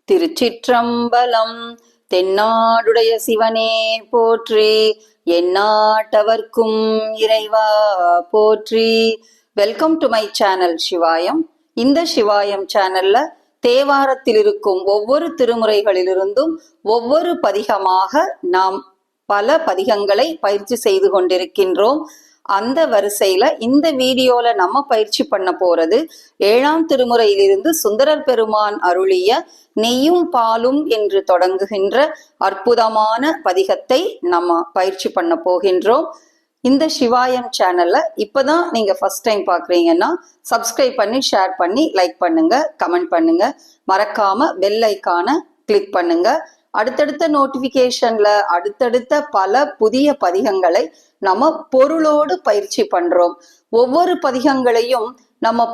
திருச்சிற்றம்பலம். தென்னாடுடைய சிவனே போற்றி, எந்நாட்டவர்க்கும் இறைவா போற்றி. Welcome to my channel Sivayam. இந்த சிவாயம் சேனல்ல தேவாரத்தில் இருக்கும் ஒவ்வொரு திருமுறைகளிலிருந்தும் ஒவ்வொரு பதிகமாக நாம் பல பதிகங்களை பயிற்சி செய்து கொண்டிருக்கின்றோம். அந்த வரிசையில இந்த வீடியோல நம்ம பயிற்சி பண்ண போறது 7ஆம் திருமுறையிலிருந்து சுந்தரர் பெருமான் அருளிய நெய்யும் பாலும் என்று தொடங்குகின்ற அற்புதமான பதிகத்தை நம்ம பயிற்சி பண்ண போகின்றோம். இந்த சிவாயம் சேனல்ல இப்பதான் நீங்க ஃபர்ஸ்ட் டைம் பாக்குறீங்கன்னா சப்ஸ்கிரைப் பண்ணி, ஷேர் பண்ணி, லைக் பண்ணுங்க, கமெண்ட் பண்ணுங்க, மறக்காம பெல் ஐக்கான கிளிக் பண்ணுங்க. அடுத்தடுத்த நோட்டிபிகேஷன்ல அடுத்தடுத்த பல புதிய பதிகங்களை நம்ம பொருளோடு பயிற்சி பண்றோம். ஒவ்வொரு பதிகங்களையும் நம்ம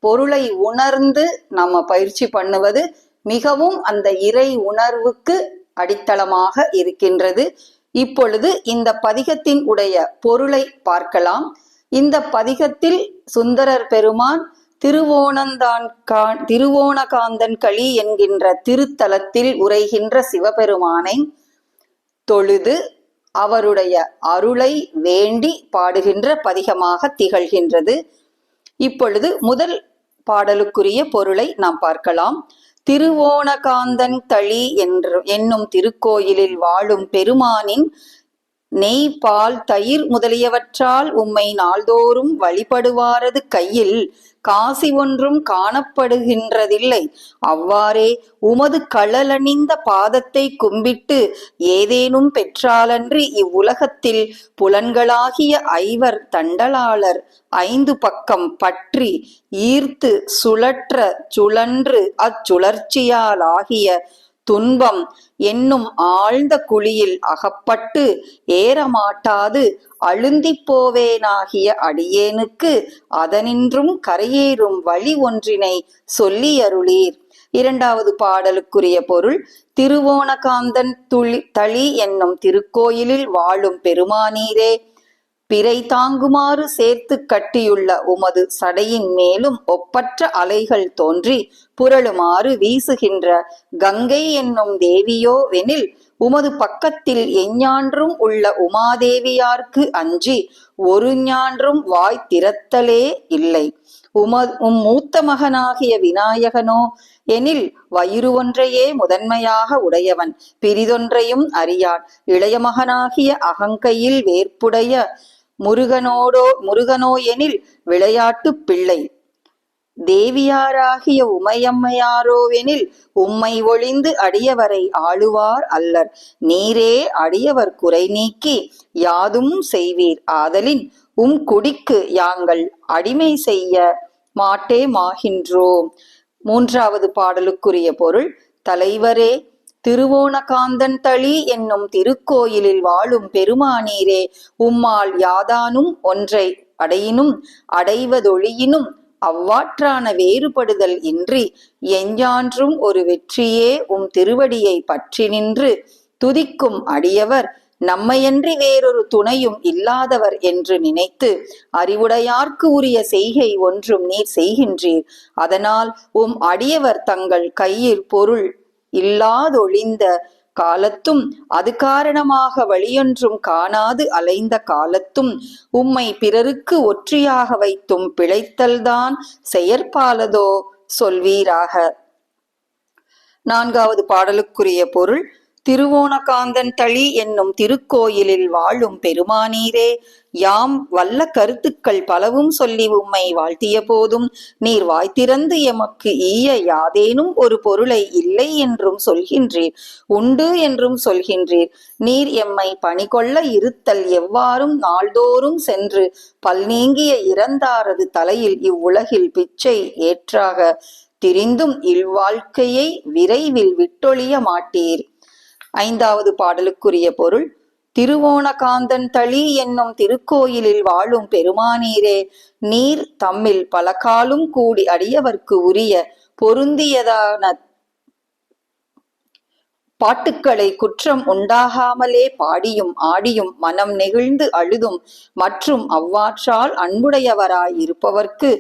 பொருளை உணர்ந்து நம்ம பயிற்சி பண்ணுவது மிகவும் அந்த இறை உணர்வுக்கு அடித்தளமாக இருக்கின்றது. இப்பொழுது இந்த பதிகத்தின் உடைய பொருளை பார்க்கலாம். இந்த பதிகத்தில் சுந்தரர் பெருமான் திருவோணகாந்தன் களி என்கின்ற திருத்தலத்தில் உரைகின்ற சிவபெருமானை தொழுது அவருடைய அருளை வேண்டி பாடுகின்ற பதிகமாக திகழ்கின்றது. இப்பொழுது முதல் பாடலுக்குரிய பொருளை நாம் பார்க்கலாம். திருவோணகாந்தன் தளி என்னும் திருக்கோயிலில் வாழும் பெருமானின் நெய், பால், தயிர் முதலியவற்றால் உம்மை நாள்தோறும் வழிபடுவாரது கையில் காசி ஒன்றும் காணப்படுகின்றதில்லை. அவ்வாறே உமது கழலணிந்த பாதத்தை கும்பிட்டு ஏதேனும் பெற்றாலன்றி இவ்வுலகத்தில் புலன்களாகிய ஐவர் தண்டலாளர் 5 பக்கம் பற்றி ஈர்த்து சுழன்று அச்சுழற்சியாலாகிய துன்பம் என்னும் ஆழ்ந்த குழியில் அகப்பட்டு ஏறமாட்டாது அழுந்திப் போவேனாகிய அடியேனுக்கு அதனின்றும் கரையேறும் வழி ஒன்றினை சொல்லியருளீர். 2வது பாடலுக்குரிய பொருள். திருவோணகாந்தன் தளி என்னும் திருக்கோயிலில் வாழும் பெருமானீரே, பிறை தாங்குமாறு சேர்த்து கட்டியுள்ள உமது சடையின் மேலும் ஒப்பற்ற அலைகள் தோன்றி புரளுமாறு வீசுகின்ற கங்கை என்னும் தேவியோவெனில் உமது பக்கத்தில் எஞ்ஞான்றும் உள்ள உமாதேவியார்க்கு அஞ்சி ஒரு ஞான்றும் வாய் திறத்தலே இல்லை. மூத்த மகனாகிய விநாயகனோ எனில் வயிறு ஒன்றையே முதன்மையாக உடையவன், பிரிதொன்றையும் அறியான். இளைய மகனாகிய அகங்கையில் வேற்புடைய முருகனோ எனில் விளையாட்டு பிள்ளை. தேவியாராகிய உமையம்மையாரோவெனில் உம்மை ஒளிந்து அடியவரை ஆளுவார் அல்லர். நீரே அடியவர் குறை நீக்கி யாதும் செய்வீர். ஆதலின் குடிக்கு யாங்கள் அடிமை செய்ய மாட்டேமாகின்றோம். 3வது பாடலுக்குரிய பொருள். தலைவரே, திருவோணகாந்தன் தளி என்னும் திருக்கோயிலில் வாழும் பெருமானீரே, உம்மால் யாதானும் ஒன்றை அடைவதொழியினும் அவ்வாற்றான வேறுபடுதல் இன்றி எஞ்ஞான்றும் ஒரு வெற்றியே உம் திருவடியை பற்றி நின்று துதிக்கும் அடியவர் நம்மையன்றி வேறொரு துணையும் இல்லாதவர் என்று நினைத்து அறிவுடையார்க்கு உரிய செய்கை ஒன்றும் நீர் செய்கின்றீர். அதனால் உம் அடியவர் தங்கள் கையில் பொருள் இல்லாதொழிந்த காலத்தும் அது காரணமாக வழியொன்றும் காணாது அலைந்த காலத்தும் உம்மை பிறருக்கு ஒற்றியாக வைத்தும் பிழைத்தல்தான் செயற்பாலதோ சொல்வீராக. 4வது பாடலுக்குரிய பொருள். திருவோணகாந்தன் தளி என்னும் திருக்கோயிலில் வாழும் பெருமானீரே, யாம் வல்ல கருத்துக்கள் பலவும் சொல்லி உம்மை வாழ்த்திய போதும் நீர் வாய்த்திறந்து எமக்கு ஈய யாதேனும் ஒரு பொருளை இல்லை என்றும் சொல்கின்றீர், உண்டு என்றும் சொல்கின்றீர். நீர் எம்மை பணிகொள்ள இருத்தல் எவ்வாறும் நாள்தோறும் சென்று பல்நீங்கிய இறந்தாரது தலையில் இவ்வுலகில் பிச்சை ஏற்றாக திரிந்தும் இல்வாழ்க்கையை விரைவில் விட்டொழிய மாட்டீர். 5வது பாடலுக்குரிய பொருள். திருவோணகாந்தன் தளி என்னும் திருக்கோயிலில் வாழும் பெருமானீரே, நீர் தம்மில் பல காலும் கூடி அடியவர்க்கு உரிய பொருந்தியதான பாட்டுக்களை குற்றம் உண்டாகாமலே பாடியும் ஆடியும் மனம் நெகிழ்ந்து அழுதும் மற்றும் அவ்வாற்றால் அன்புடையவராய் இருப்பவர்க்கு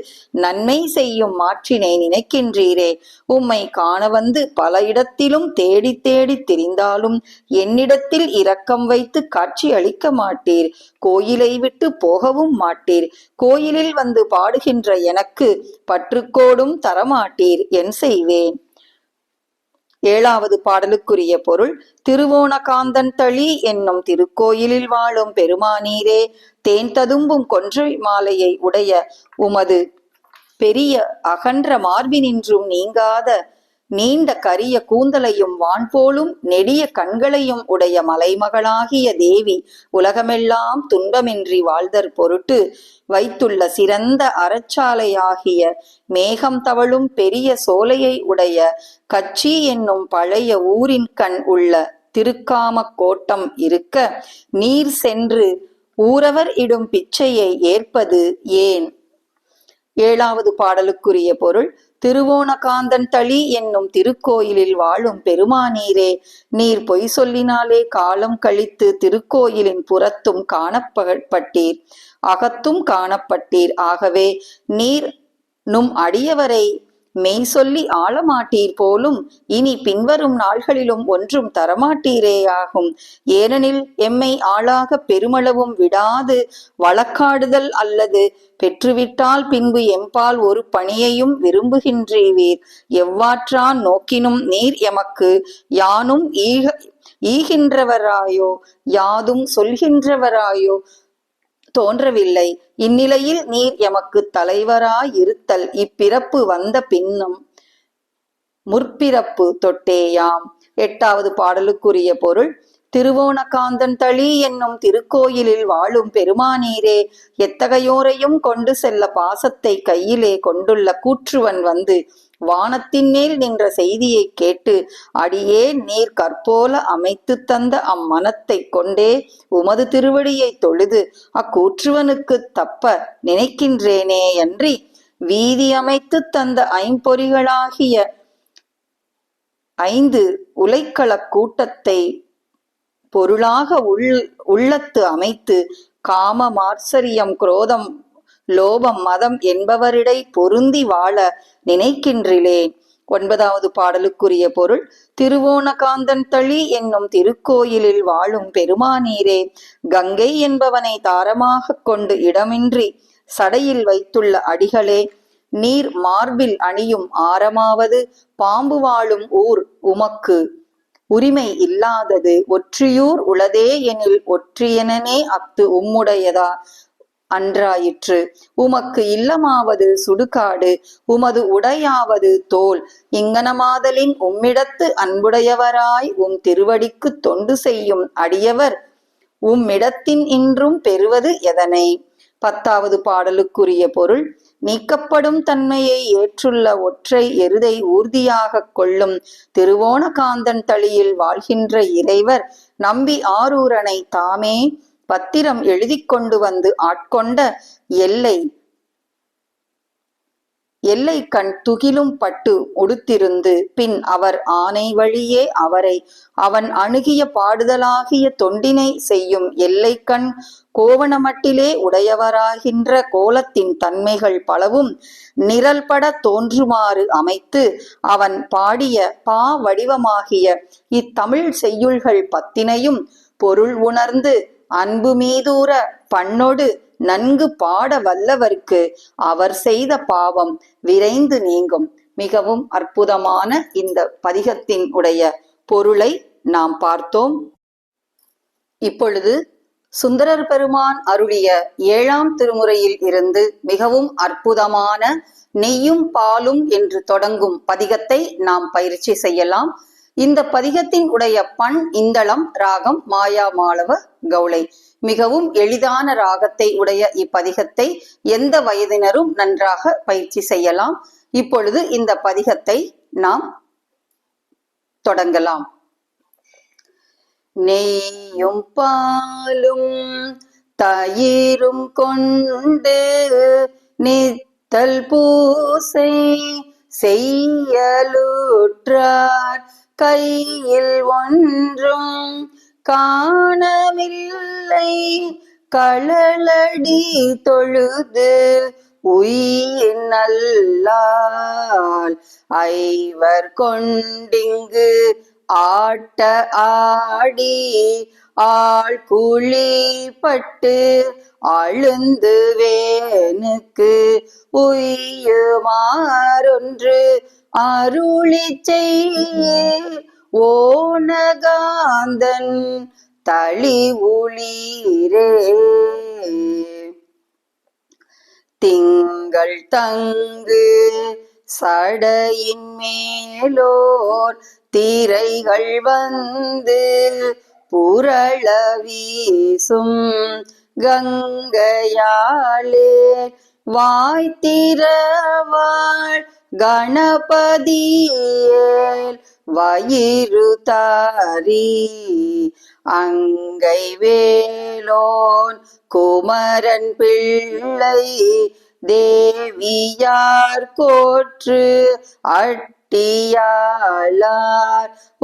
நன்மை செய்யும் மாற்றினை நினைக்கின்றீரே. உம்மை காண வந்து பல இடத்திலும் தேடி தேடி திரிந்தாலும் என்னிடத்தில் இரக்கம் வைத்து காட்சி அளிக்க மாட்டீர். கோயிலை விட்டு போகவும் மாட்டீர். கோயிலில் வந்து பாடுகின்ற எனக்கு பற்றுக்கோடும் தரமாட்டீர். என் செய்வேன்? ஏழாவது பாடலுக்குரிய பொருள். திருவோணகாந்தன் தளி என்னும் திருக்கோயிலில் வாழும் பெருமானீரே, தேன் ததும்பும் கொன்றை மாலையை உடைய உமது பெரிய அகன்ற மார்பினின்றும் நீங்காத நீண்ட கரிய கூந்தலையும் வான்போலும் நெடிய கண்களையும் உடைய மலைமகளாகிய தேவி உலகமெல்லாம் துன்பமின்றி வாழ்தற் பொருட்டு வைத்துள்ள சிறந்த அறச்சாலையாகிய மேகம் தவழும் பெரிய சோலையை உடைய கச்சி என்னும் பழைய ஊரின் கண் உள்ள திருக்காமக் கோட்டம் இருக்க நீர் சென்று ஊரவர் இடும் பிச்சையை ஏற்பது ஏன்? ஏழாவது பாடலுக்குரிய பொருள். திருவோணகாந்தன் தளி என்னும் திருக்கோயிலில் வாழும் பெருமானீரே, நீர் பொய் சொல்லினாலே காலம் கழித்து திருக்கோயிலின் புறத்தும் காணப்பட்டீர், அகத்தும் காணப்பட்டீர். ஆகவே நீர் நும் அடியவரை மெய் சொல்லி ஆளமாட்டீர் போலும். இனி பின்வரும் நாள்களிலும் ஒன்றும் தரமாட்டீரேயாகும். ஏனெனில் எம்மை ஆளாக பெருமளவும் விடாது வழக்காடுதல் அல்லது பெற்றுவிட்டால் பின்பு எம்பால் ஒரு பணியையும் விரும்புகின்றீர். எவ்வாற்றான் நோக்கினும் நீர் எமக்கு யானும் ஈகின்றவராயோ யாதும் சொல்கின்றவராயோ தோன்றவில்லை. இந்நிலையில் நீர் எமக்கு தலைவராயிருத்தல் இப்பிறப்பு வந்த பின்னும் முற்பிறப்பு தொட்டேயாம். எட்டாவது பாடலுக்குரிய பொருள். திருவோணகாந்தன் தளி என்னும் திருக்கோயிலில் வாழும் பெருமானீரே, எத்தகையோரையும் கொண்டு செல்ல பாசத்தை கையிலே கொண்டுள்ள கூற்றுவன் வந்து வானத்தின் மேல் நின்ற செய்தியை கேட்டு அடியே நீர் கற்போல அமைத்து தந்த அம்மனத்தை கொண்டே உமது திருவடியை தொழுது அக்கூற்றுவனுக்கு தப்ப நினைக்கின்றேனே அன்றி வீதி அமைத்து தந்த ஐம்பொறிகளாகிய 5 உலைக்கள கூட்டத்தை பொருளாக உள்ளத்து அமைத்து காம மார்சரியம் குரோதம் லோபம் மதம் என்பவரிடை பொருந்தி வாழ நினைக்கின்றிலேன். ஒன்பதாவது பாடலுக்குரிய பொருள். திருவோணகாந்தன் தளி என்னும் திருக்கோயிலில் வாழும் பெருமானீரே, கங்கை என்பவனை தாரமாக கொண்டு இடமின்றி சடையில் வைத்துள்ள அடிகளே, நீர் மார்பில் அணியும் ஆரமாவது பாம்பு வாழும் ஊர் உமக்கு உரிமை இல்லாதது ஒற்றியூர் உளதே எனில் ஒற்றியனே அஃது உம்முடையதா அன்றாயிற்று. உமக்கு இல்லமாவது சுடுகாடு, உமது உடையாவது தோல். இங்கனமாதலின் உம்மிடத்து அன்புடையவராய் உம் திருவடிக்கு தொண்டு செய்யும் அடியவர் உம்மிடத்தின் இன்றும் பெறுவது எதனை? பத்தாவது பாடலுக்குரிய பொருள். நீக்கப்படும் தன்மையை ஏற்றுள்ள ஒற்றை எருதை ஊர்தியாக கொள்ளும் திருவோணகாந்தன் தளியில் வாழ்கின்ற இறைவர் நம்பி ஆரூரனை தாமே பத்திரம் எழுதி கொண்டு வந்து ஆட்கொண்ட எல்லை கண் துகிலும் பட்டு உடுத்திருந்து பின் அவர் ஆணை வழியே அவரை அவன் அணுகிய பாடுதலாகிய தொண்டினை செய்யும் எல்லை கண் கோவணமட்டிலே உடையவராகின்ற கோலத்தின் தன்மைகள் பலவும் நிரல்பட தோன்றுமாறு அமைத்து அவன் பாடிய பா வடிவமாகிய இத்தமிழ் செய்யுள்கள் 10னையும் பொருள் உணர்ந்து அன்பு மீதூர பண்ணொடு நன்கு பாட வல்லவர்க்கு அவர் செய்த பாவம் விரைந்து நீங்கும். மிகவும் அற்புதமான இந்த பதிகத்தின் உடைய பொருளை நாம் பார்த்தோம். இப்பொழுது சுந்தரர் பெருமான் அருளிய 7ஆம் திருமுறையில் இருந்து மிகவும் அற்புதமான நெய்யும் பாலும் என்று தொடங்கும் பதிகத்தை நாம் பயிற்சி செய்யலாம். இந்த பதிகத்தின் உடைய பண் இந்தளம், ராகம் மாயா மாளவ கௌளை. மிகவும் எளிதான ராகத்தை உடைய இப்பதிகத்தை எந்த வயதினரும் நன்றாக பயிற்சி செய்யலாம். இப்பொழுது இந்த பதிகத்தை நாம் தொடங்கலாம். நெய்யும் பாலும் தயிரும் கொண்டு நித்தல் பூசை செய்யலுற்றார் கையில் ஒன்றும் காணவில்லை, களலடி தொழுது உயிர் நல்லால் ஐவர் கொண்டிங்கு ஆட்ட ஆடி ஆள் குழிப்பட்டு அழுந்து வேனுக்கு உய்யுமாறொன்று அருளி செய்ய ஓனகாந்தன் தளி உளிரே. திங்கள் தங்கு சடையின் மேலோர் திரைகள் வந்து புரள வீசும் கங்கையாலே வாய்த்திரவாள் கணபதியேல் வயிறு தாரி அங்கை வேலோன் குமரன் பிள்ளை தேவியார் கோற்று அட்டியாளார்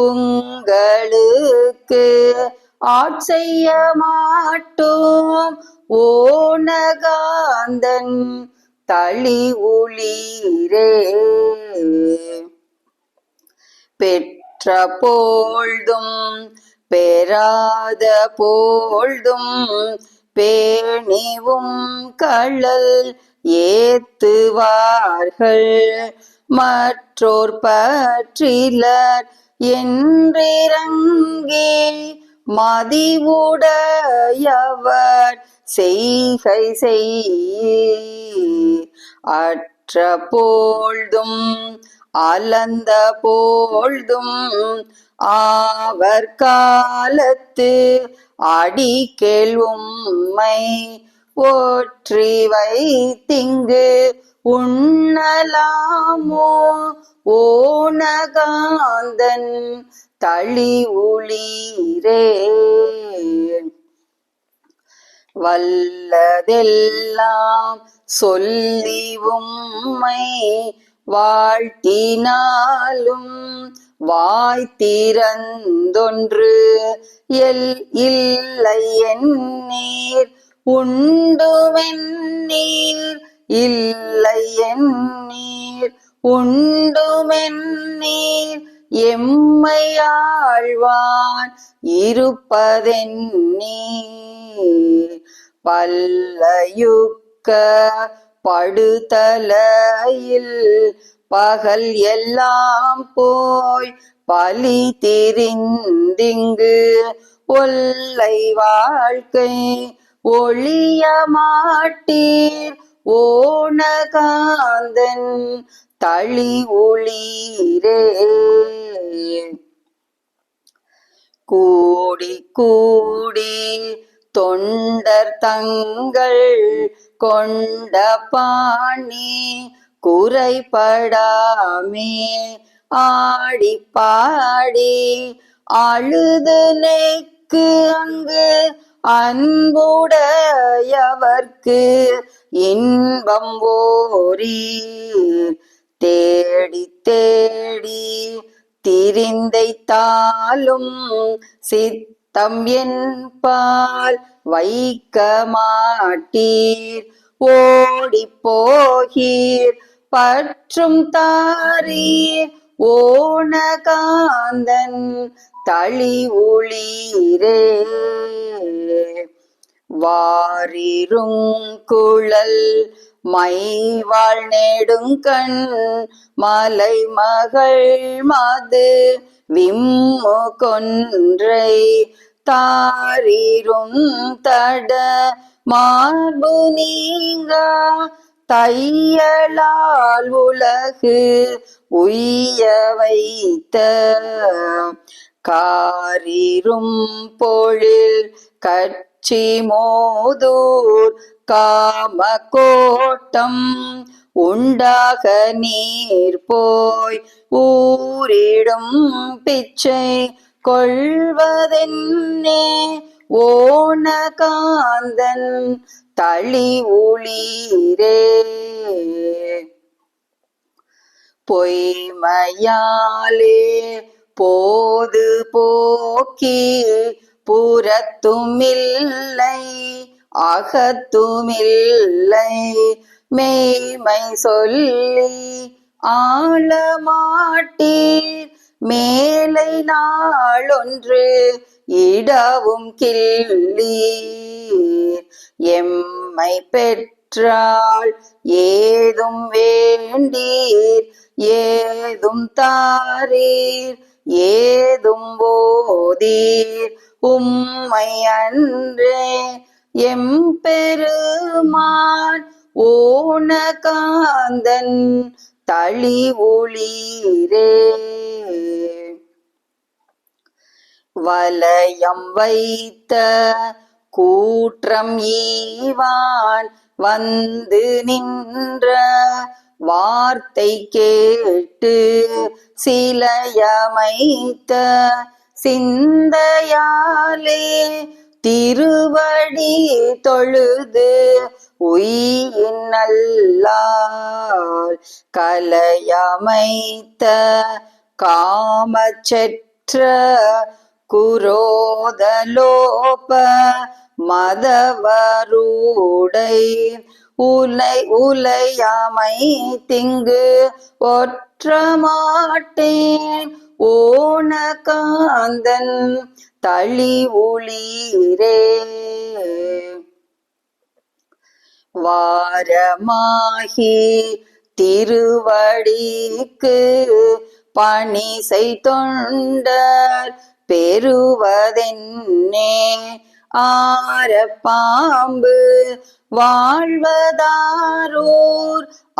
உங்களுக்கு ஆட்செய்ய மாட்டோம் ஓனகாந்தன் தளி உளிரே. பெற்ற போழ்தும் பெறாத போழ்தும் பேணிவும் கழல் ஏத்துவார்கள் மற்றோர் பற்றிலர் என்றிறங்கே மதிவுடையவர் செய்கை செய். அற்ற போழ்தும் அலந்த போழ்தும் ஆவர் காலத்து அடிக்கேள் உம்மை போற்றி வைத்திங்கு உண்ணலாமோ ஓனகாந்தன் தளி உளிரே. வல்லதெல்லாம் சொல்லி உம்மை வாழ்த்தினாலும் வாய்த்திறந்தொன்று இல்லை எண்ணீர் உண்டுமென்னீர் இல்லை எண்ணீர் உண்டுமென்னீர் எம்மை ஆழ்வான் இருப்பதென்னீர். பல்லையுக்க படுதலையில் பகல் எல்லாம் போய் பலி திரிந்திங்கு ஒல்லை வாழ்க்கை ஒழிய மாட்டீர் ஓனகாந்தன் தளி உளிரே. கூடி கூடி தொண்டர் தங்கள் கொண்ட பாணி குறைபடாமே ஆடி பாடி அழுது நெக்கு அங்கு அன்புடையவர்க்கு இன்பம் ஓரீர். தேடி தேடி திரிந்தைத்தாலும் சித்தம் என்பால் வைக்க மாட்டீர் ஓடி போகீர் பற்றும் தாரீர் ஓனகாந்தன் தளி உளிரே. வாரிருங்குழல் மைவாள் நெடுங்கண் மலை மகள் மது விம்மு கொன்றை தாரிரும் தட மார்பு நீங்க தையலால் உலகு உய்ய வைத்த காரிரும் பொழில் கட்சி மோதூர் காம கோட்டம் உண்டாக நீர் போய் ஊரிடும் பிச்சை கொள்வதென்னே ஓனகாந்தன் தளி உளிரே. பொய்மையாலே போது போக்கி புறத்துமில்லை அகத்துமில்லை மெய்மை சொல்லி ஆளமாட்டீர் மேலை நாளொன்று இடவும் கிள்ளீர் எம்மை பெற்றால் ஏதும் வேண்டீர் ஏதும் தாரீர் ஏதும் போதீர் உம்மை அன்றே எம்பெருமான் ஓன காந்தன் தளி ஒளிரே வலயம் வைத்த கூற்றம் ஈவான் வந்து நின்ற வார்த்தை கேட்டு சிலையமைத்த சிந்தையாலே திருவடி தொழுது உயினல்லால் கலையமைத்த காமச்செற்ற குரோதலோப மதவருடை உலையமை திங்கு ஒற்றமாட்டேன் ஓன காந்தன் தளி ஒளிரே வாரமாகி திருவடிக்கு பணிசை தொண்டர் பெறுவதென்னே ஆர பாம்பு வாழ்வதாரோர்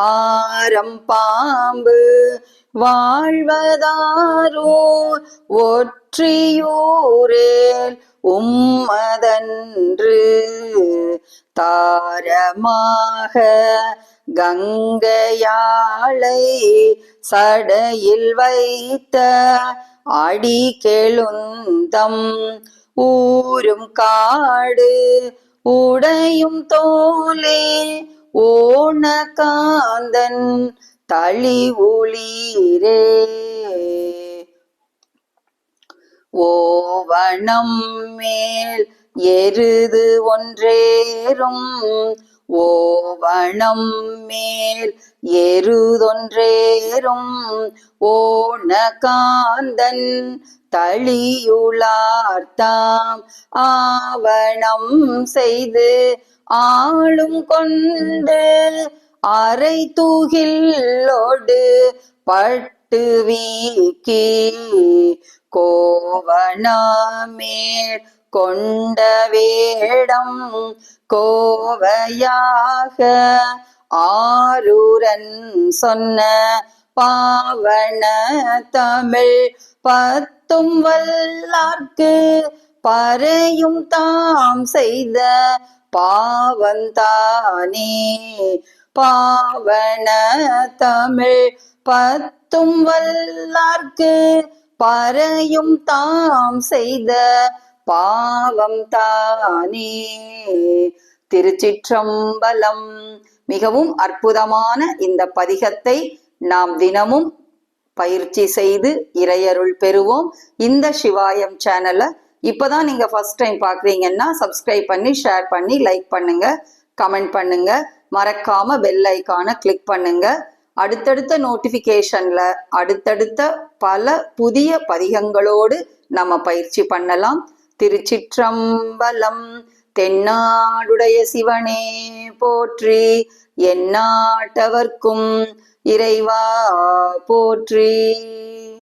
ஆரம் பாம்பு வாழ்வதாரோர் ஒற்றியூரேல் உம்மதன்று தாரமாக கங்கையாளை சடையில் வைத்த அடி கெழுந்தம் ஊரும் காடு உடையும் தோலே ஓன காந்தன் தளி ஒளிரே ஓவணம் மேல் எருது ஒன்றேறும் ஓவணம் மேல் எருதொன்றேறும் ஓன காந்தன் தளியுளார்த்தாம் ஆவணம் செய்து ஆளும் கொண்டு அரை தூகிலோடு பட்டு வீக்கி கோவணமேற் கொண்ட வேடம் கோவையாக ஆரூரன் சொன்ன பாவன தமிழ் பத்தும் வல்லார்க்கு பறையும் தாம் செய்த பாவந்தானே பாவன தமிழ் பத்தும் வல்லார்க்கு பறையும் தாம் செய்த பாவம் தானே. திருச்சிற்றம்பலம். மிகவும் அற்புதமான இந்த பதிகத்தை நாம் தினமும் பயிற்சி செய்து இறையருள் பெறுவோம். இந்த சிவாயம் சேனலை இப்பதான் நீங்க ஃபர்ஸ்ட் டைம் பாக்குறீங்கன்னா சப்ஸ்கிரைப் பண்ணி ஷேர் பண்ணி லைக் பண்ணுங்க, கமெண்ட் பண்ணுங்க, மறக்காம பெல் ஐக்கானை கிளிக் பண்ணுங்க. அடுத்தடுத்த நோட்டிபிகேஷன்ல அடுத்தடுத்த பல புதிய பதிகங்களோடு நம்ம பயிற்சி பண்ணலாம். திருச்சிற்றம்பலம். தென்னாடுடைய சிவனே போற்றி, எந்நாட்டவர்க்கும் இறைவா போற்றி.